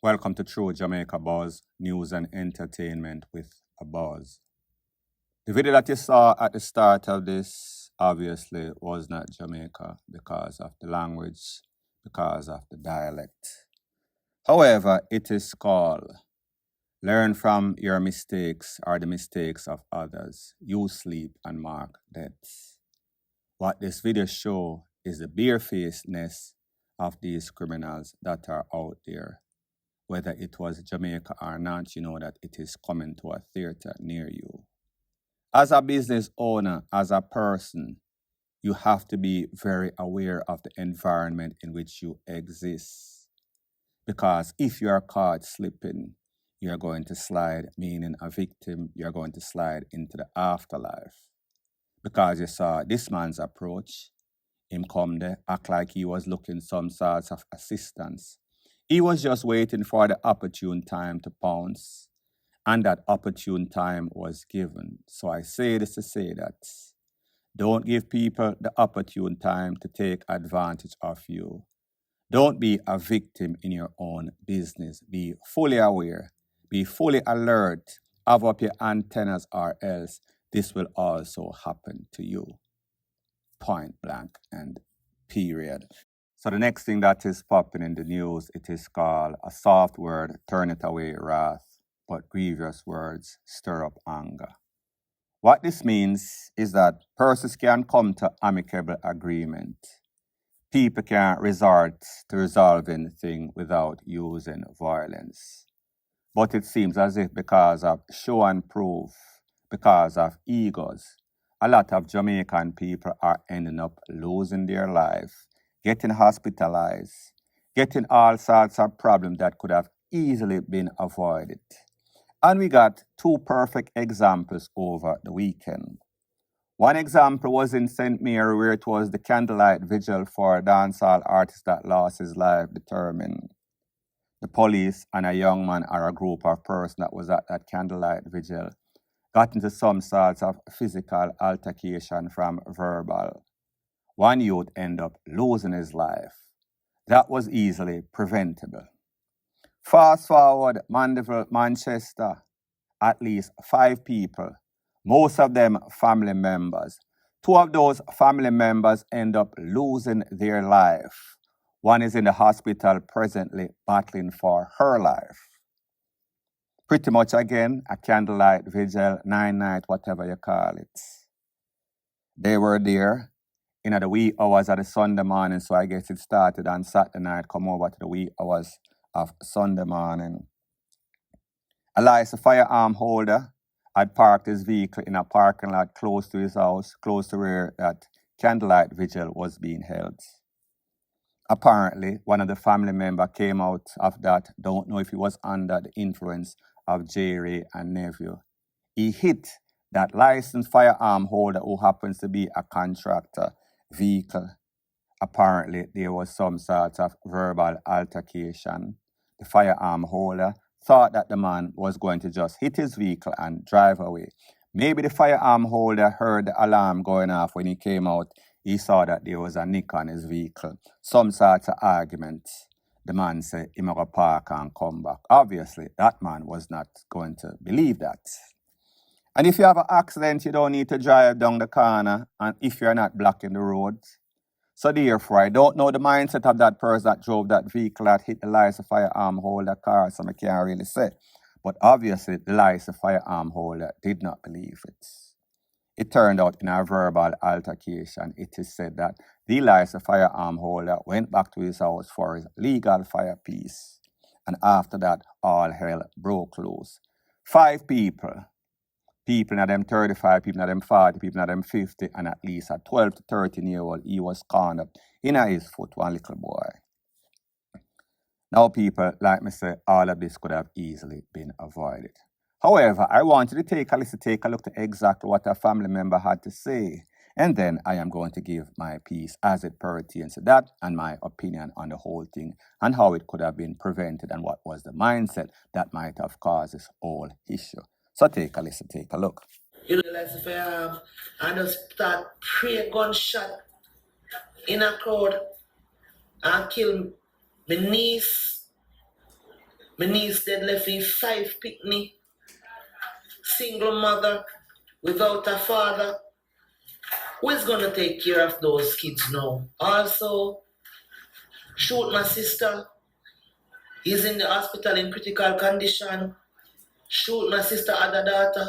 Welcome to True Jamaica Buzz, news and entertainment with a buzz. The video that you saw at the start of this obviously was not Jamaica because of the language, because of the dialect. However, it is called Learn from Your Mistakes or the Mistakes of Others. You sleep and mark debts. What this video shows is the barefacedness of these criminals that are out there. Whether it was Jamaica or not, you know that it is coming to a theater near you. As a business owner, as a person, you have to be very aware of the environment in which you exist. Because if you are caught slipping, you're going to slide, meaning a victim, you're going to slide into the afterlife. Because you saw this man's approach, him come there, act like he was looking some sorts of assistance. He was just waiting for the opportune time to pounce, and that opportune time was given. So I say this to say that don't give people the opportune time to take advantage of you. Don't be a victim in your own business. Be fully aware, be fully alert, have up your antennas, or else this will also happen to you. Point blank and period. So the next thing that is popping in the news, it is called a soft word, turn it away wrath, but grievous words stir up anger. What this means is that persons can come to amicable agreement. People can resort to resolving things without using violence. But it seems as if because of show and prove, because of egos, a lot of Jamaican people are ending up losing their life, getting hospitalized, getting all sorts of problems that could have easily been avoided. And we got two perfect examples over the weekend. One example was in St. Mary, where it was the candlelight vigil for a dancehall artist that lost his life determined. The police and a young man or a group of persons that was at that candlelight vigil got into some sorts of physical altercation from verbal. One youth ended up losing his life. That was easily preventable. Fast forward, Mandeville, Manchester, at least 5 people, most of them family members. 2 of those family members end up losing their life. One is in the hospital presently battling for her life. Pretty much again, a candlelight vigil, 9-night, whatever you call it. They were there in the wee hours of the Sunday morning, so I guess it started on Saturday night, come over to the wee hours of Sunday morning. Elias, a firearm holder, had parked his vehicle in a parking lot close to his house, close to where that candlelight vigil was being held. Apparently, one of the family members came out of that, don't know if he was under the influence of Jerry and nephew. He hit that licensed firearm holder who happens to be a contractor vehicle. Apparently, there was some sort of verbal altercation. The firearm holder thought that the man was going to just hit his vehicle and drive away. Maybe the firearm holder heard the alarm going off when he came out. He saw that there was a nick on his vehicle. Some sort of argument. The man said, "I'm going to park and come back." Obviously, that man was not going to believe that. And if you have an accident, you don't need to drive down the corner, and if you're not blocking the road. So therefore, I don't know the mindset of that person that drove that vehicle that hit the license firearm holder car, so I can't really say. But obviously, the license firearm holder did not believe it. It turned out in a verbal altercation, it is said that the license firearm holder went back to his house for his legal fire piece. And after that, all hell broke loose. 5 people in them 35, people in them 40, people in them 50, and at least a 12 to 13-year-old, he was cornered in his foot, one little boy. Now, people, like me say, all of this could have easily been avoided. However, I wanted to take a look to exactly what a family member had to say. And then I am going to give my piece as it pertains to that and my opinion on the whole thing and how it could have been prevented and what was the mindset that might have caused this whole issue. So take a listen, take a look. You know, like if I just start pray gunshot in a crowd and kill my niece My niece dead left with 5 picnic, single mother, without a father. Who is gonna take care of those kids now? Also, shoot my sister. He's in the hospital in critical condition. Shoot my sister other daughter.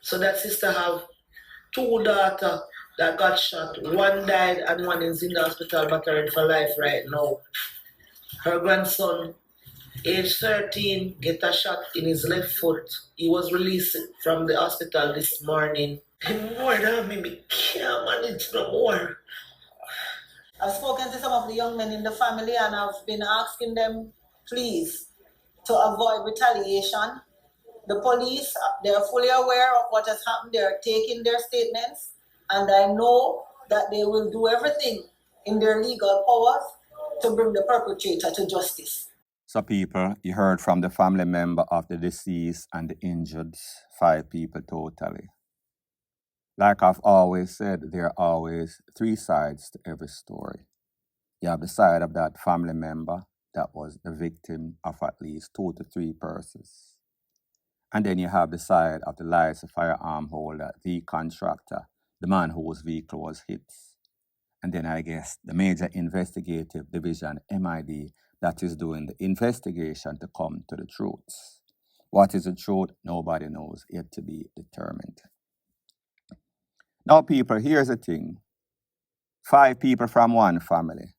So that sister have 2 daughters that got shot. One died and one is in the hospital battering for life right now. Her grandson, age 13, get a shot in his left foot. He was released from the hospital this morning. More than me can't manage no more. I've spoken to some of the young men in the family and I've been asking them, please, to avoid retaliation. The police, they're fully aware of what has happened. They're taking their statements, and I know that they will do everything in their legal powers to bring the perpetrator to justice. So people, you heard from the family member of the deceased and the injured, 5 people totally. Like I've always said, there are always 3 sides to every story. You have the side of that family member that was the victim of at least 2 to 3 persons. And then you have the side of the licensed firearm holder, the contractor, the man whose vehicle was hit. And then I guess the major investigative division, MID, that is doing the investigation to come to the truth. What is the truth? Nobody knows, yet to be determined. Now, people, here's the thing. 5 people from one family.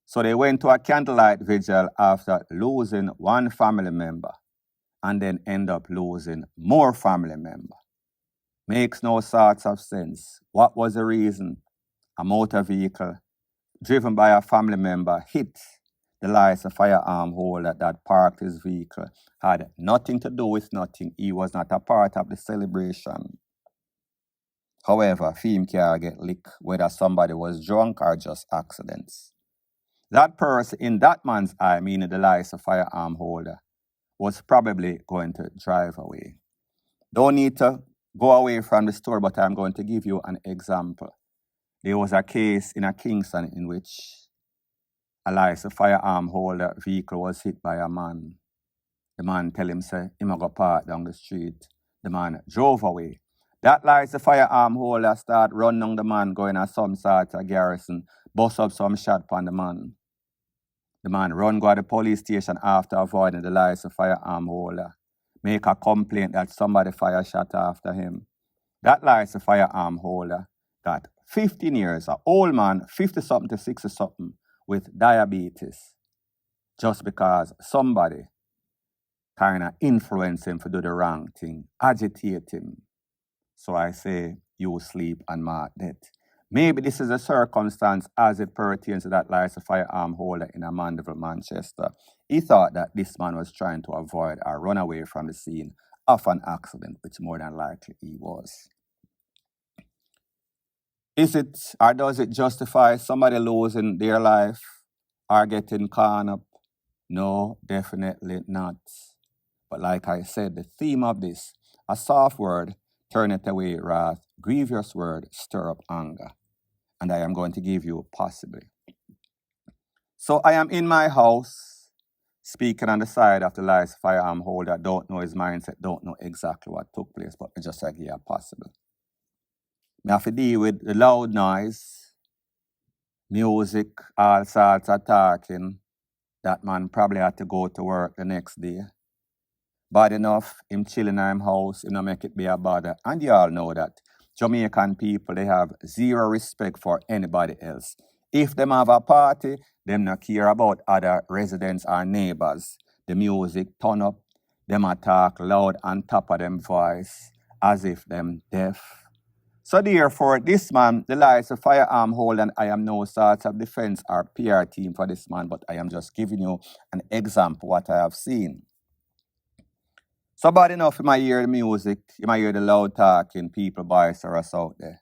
So they went to a candlelight vigil after losing 1 family member and then end up losing more family member. Makes no sorts of sense. What was the reason? A motor vehicle driven by a family member hit the licensed firearm holder that parked his vehicle. Had nothing to do with nothing. He was not a part of the celebration. However, film can get licked whether somebody was drunk or just accidents. That person, in that man's eye, meaning the licensed firearm holder, was probably going to drive away. Don't need to go away from the story, but I'm going to give you an example. There was a case in a Kingston in which a licensed firearm holder vehicle was hit by a man. The man tell him, say, him go park down the street. The man drove away. That licensed firearm holder start run down the man, going at some sort of garrison, bust up some shot on the man. The man run go to the police station after avoiding the licensed firearm holder. Make a complaint that somebody fire shot after him. That licensed firearm holder got 15 years, an old man, 50-something to 60-something, with diabetes, just because somebody kind of influence him to do the wrong thing, agitate him. So I say, you sleep and mark death. Maybe this is a circumstance as it pertains to that licensed firearm holder in Mandeville, Manchester. He thought that this man was trying to avoid or run away from the scene of an accident, which more than likely he was. Is it, or does it justify somebody losing their life or getting caught up? No, definitely not. But like I said, the theme of this, a soft word, turneth away wrath, grievous word, stir up anger. And I am going to give you possibly. So I am in my house, speaking on the side of the licensed firearm holder, don't know his mindset, don't know exactly what took place, but it's just like, yeah, possible. I have to deal with the loud noise, music, all sorts of talking. That man probably had to go to work the next day. Bad enough, him chilling in his house, him not make it be a bother. And you all know that Jamaican people, they have zero respect for anybody else. If them have a party, them not care about other residents or neighbors. The music turn up, them a talk loud on top of them voice, as if them deaf. So therefore, this man, the licensed firearm holder, and I am no sort of defense or PR team for this man, but I am just giving you an example what I have seen. So bad enough, you might hear the music, you might hear the loud talking, people boisterous out there.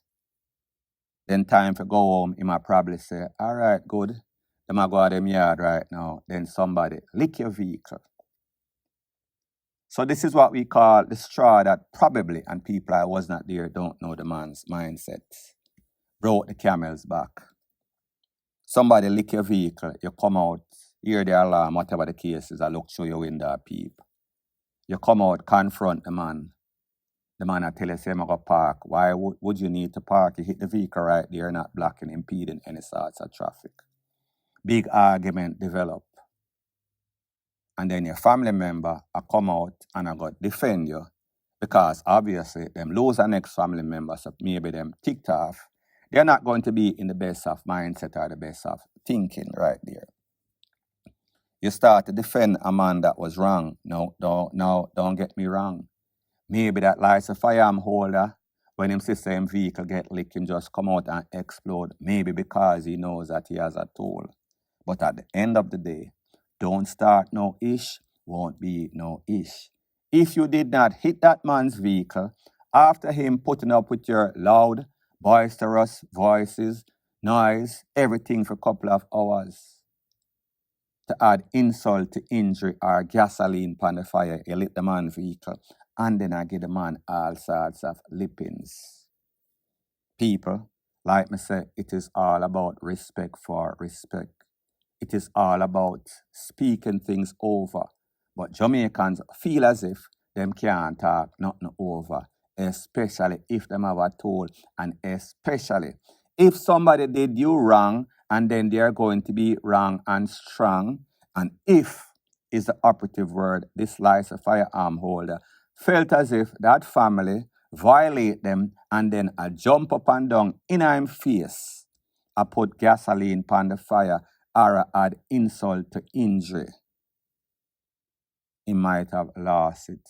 Then time for go home, you might probably say, all right, good. They might go out them yard right now. Then somebody lick your vehicle. So this is what we call the straw that probably, and people I was not there don't know the man's mindset, broke the camel's back. Somebody lick your vehicle, you come out hear the alarm, whatever the case is, I look through your window, peep. You come out, confront the man. The man I tell you, say, I'm going to park. Why would you need to park? You hit the vehicle right there, not blocking, impeding any sorts of traffic. Big argument develop. And then your family member I come out and I got defend you because obviously them lose our next family member, so maybe them ticked off. They're not going to be in the best of mindset or the best of thinking right there. You start to defend a man that was wrong. No, don't get me wrong. Maybe that license firearm holder, when him see same vehicle get licked, him just come out and explode. Maybe because he knows that he has a tool. But at the end of the day, don't start no ish, won't be no ish. If you did not hit that man's vehicle, after him putting up with your loud, boisterous voices, noise, everything for a couple of hours, to add insult to injury or gasoline upon the fire, you lit the man's vehicle, and then I give the man all sorts of lippings. People, like me say, it is all about respect for respect. It is all about speaking things over. But Jamaicans feel as if them can't talk nothing over, especially if them have a tool, and especially if somebody did you wrong and then they're going to be wrong and strong. And if is the operative word, this license firearm holder felt as if that family violate them and then I jump up and down in him face, I put gasoline upon the fire, or add insult to injury, he might have lost it.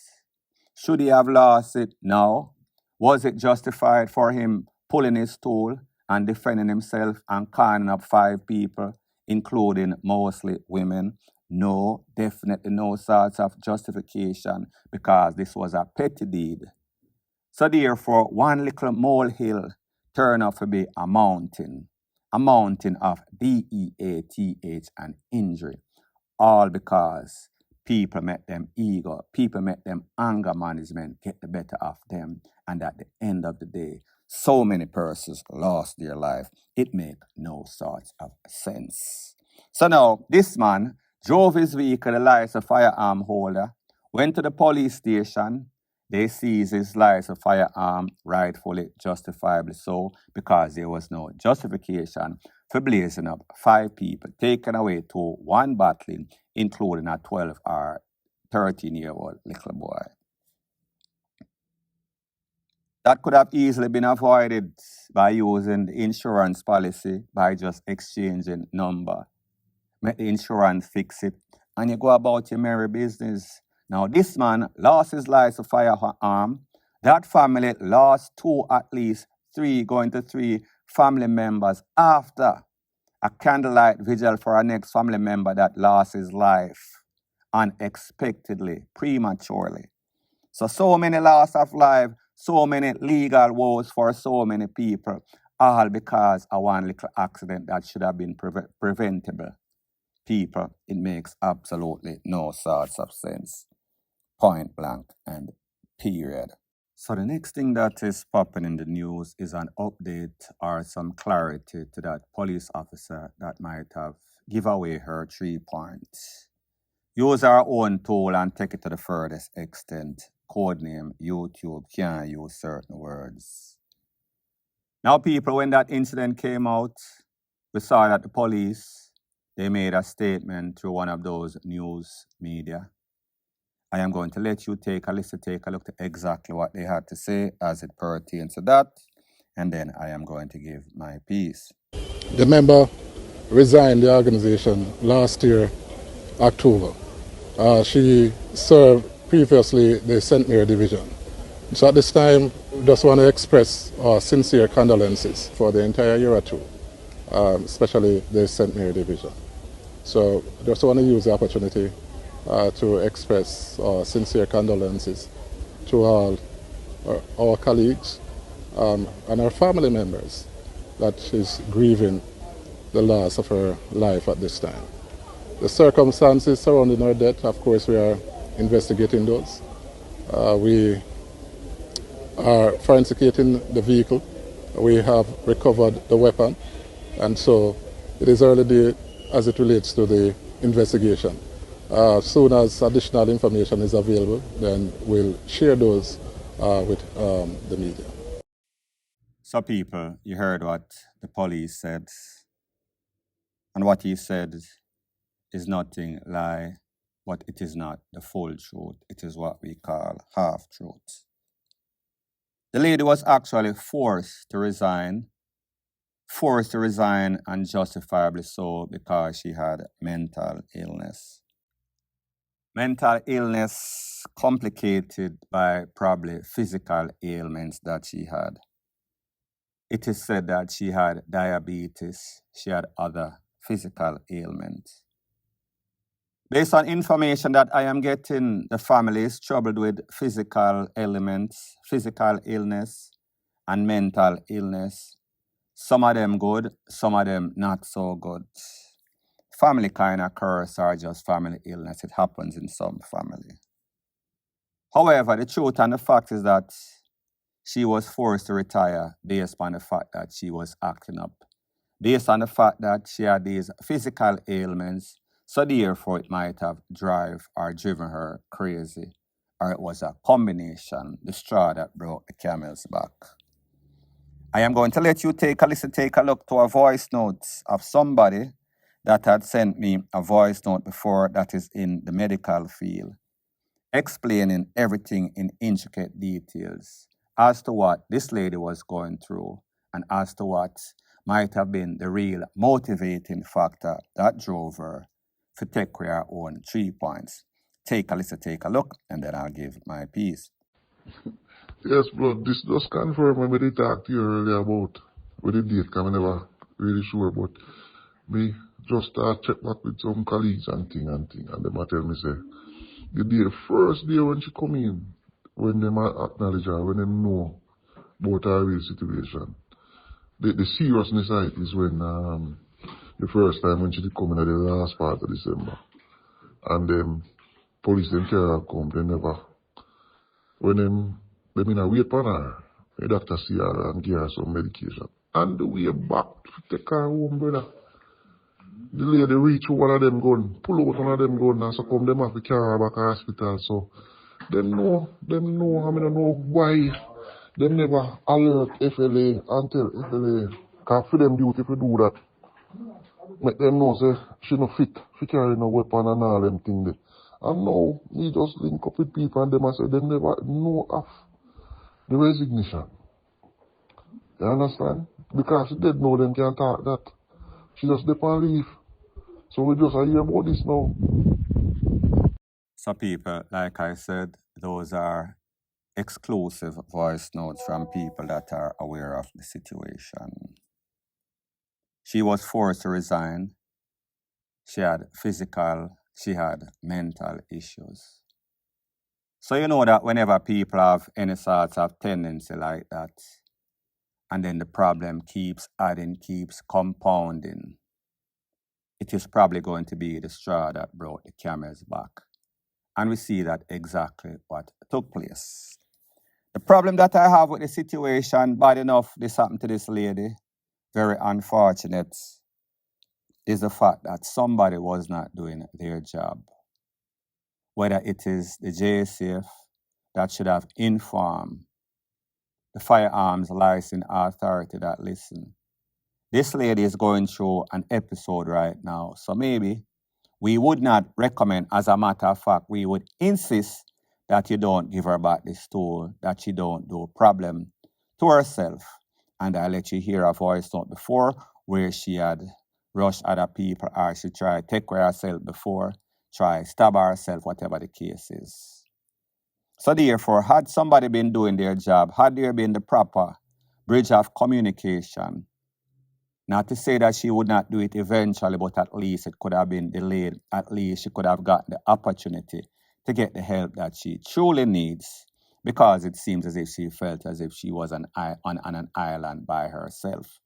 Should he have lost it? No. Was it justified for him pulling his tool and defending himself and calling up 5 people, including mostly women? No, definitely no sorts of justification, because this was a petty deed. So therefore, one little molehill turned out to be a mountain of DEATH and injury, all because people met them ego, people met them anger management get the better of them, and at the end of the day, so many persons lost their life. It makes no sort of sense. So now, this man drove his vehicle, the license firearm holder, went to the police station. They seized his license firearm, rightfully, justifiably so, because there was no justification for blazing up 5 people, taken away to 1 battling, including a 12 or 13-year-old little boy. That could have easily been avoided by using the insurance policy, by just exchanging number. Make the insurance fix it, and you go about your merry business. Now, this man lost his license firearm. That family lost 2, at least 3, going to 3 family members after a candlelight vigil for our next family member that lost his life unexpectedly, prematurely. So many loss of life, so many legal woes for so many people, all because of one little accident that should have been preventable. People, it makes absolutely no sorts of sense. Point blank and period. So the next thing that is popping in the news is an update or some clarity to that police officer that might have give away her 3 points. Use our own tool and take it to the furthest extent. Codename YouTube can't use certain words. Now, people, when that incident came out, we saw that the police, they made a statement through one of those news media. I am going to let you take a listen, take a look at exactly what they had to say as it pertains to that, and then I am going to give my piece. The member resigned the organization last year, October. She served previously the St. Mary Division. So at this time, we just want to express our sincere condolences for the entire year or 2, especially the St. Mary Division. So I just want to use the opportunity to express our sincere condolences to all our colleagues and our family members that is grieving the loss of her life at this time. The circumstances surrounding her death, of course, we are investigating those. We are forensicating the vehicle. We have recovered the weapon, and so it is early day as it relates to the investigation. As soon as additional information is available, then we'll share those with the media. So, people, you heard what the police said, and what he said is nothing lie, but it is not the full truth. It is what we call half-truth. The lady was actually forced to resign and justifiably so because she had mental illness. Mental illness complicated by probably physical ailments that she had. It is said that she had diabetes, she had other physical ailments. Based on information that I am getting, the family is troubled with physical ailments, physical illness, and mental illness. Some of them good, some of them not so good. Family kind of curse or just family illness. It happens in some family. However, the truth and the fact is that she was forced to retire based on the fact that she was acting up, based on the fact that she had these physical ailments, so therefore it might have driven her crazy, or it was a combination, the straw that broke the camel's back. I am going to let you take a look to a voice note of somebody that had sent me a voice note before that is in the medical field, explaining everything in intricate details as to what this lady was going through and as to what might have been the real motivating factor that drove her to take her own 3 points. Take a look, and then I'll give my piece. Yes, blood, this does confirm when we talked to you earlier about with the date, because I never really sure, but me just check back with some colleagues and thing, and them tell me say, the first day when she come in, when them acknowledge her, when them know about her real situation, the seriousness of it is when the first time when she did come in at the last part of December, and police them carry her come, they never, when them in a wait for her, the doctor see her and give her some medication. And the way back to take her home, brother, the lady reach one of them gun, pull out one of them gun, and so come them have to carry her back to the hospital. So them know, I don't know why them never alert FLA and tell FLA, because for them duty to do that. Make them know say she no fit carry no weapon and all them things there. And now we just link up with people and them and say they never know of the resignation. You understand? Because she did know them can't talk that. She just dip and leave. So we just hear about this now. So people, like I said, those are exclusive voice notes from people that are aware of the situation. She was forced to resign. She had physical, she had mental issues. So you know that whenever people have any sort of tendency like that, and then the problem keeps adding, keeps compounding, it is probably going to be the straw that brought the camel's back. And we see that exactly what took place. The problem that I have with the situation, bad enough this happened to this lady, very unfortunate, is the fact that somebody was not doing their job. Whether it is the JCF that should have informed the firearms license authority that listen. This lady is going through an episode right now, so maybe we would not recommend, as a matter of fact, we would insist that you don't give her back this tool, that she don't do a problem to herself. And I let you hear a voice note before where she had rushed other people or she tried to take care of herself before, try stab herself, whatever the case is. So therefore, had somebody been doing their job, had there been the proper bridge of communication, not to say that she would not do it eventually, but at least it could have been delayed. At least she could have gotten the opportunity to get the help that she truly needs, because it seems as if she felt as if she was on an island by herself.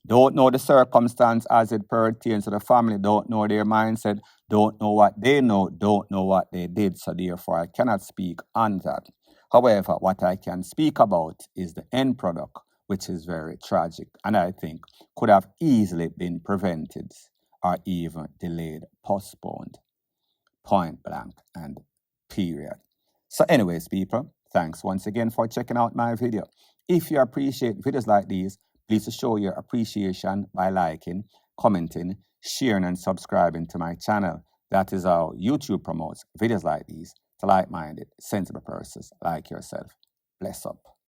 Don't know the circumstance as it pertains to the family, don't know their mindset, don't know what they know, don't know what they did, so therefore I cannot speak on that. However, what I can speak about is the end product, which is very tragic and I think could have easily been prevented or even delayed, postponed, point blank and period. So anyways, people, thanks once again for checking out my video. If you appreciate videos like these, please show your appreciation by liking, commenting, sharing and subscribing to my channel. That is how YouTube promotes videos like these to like-minded, sensible persons like yourself. Bless up.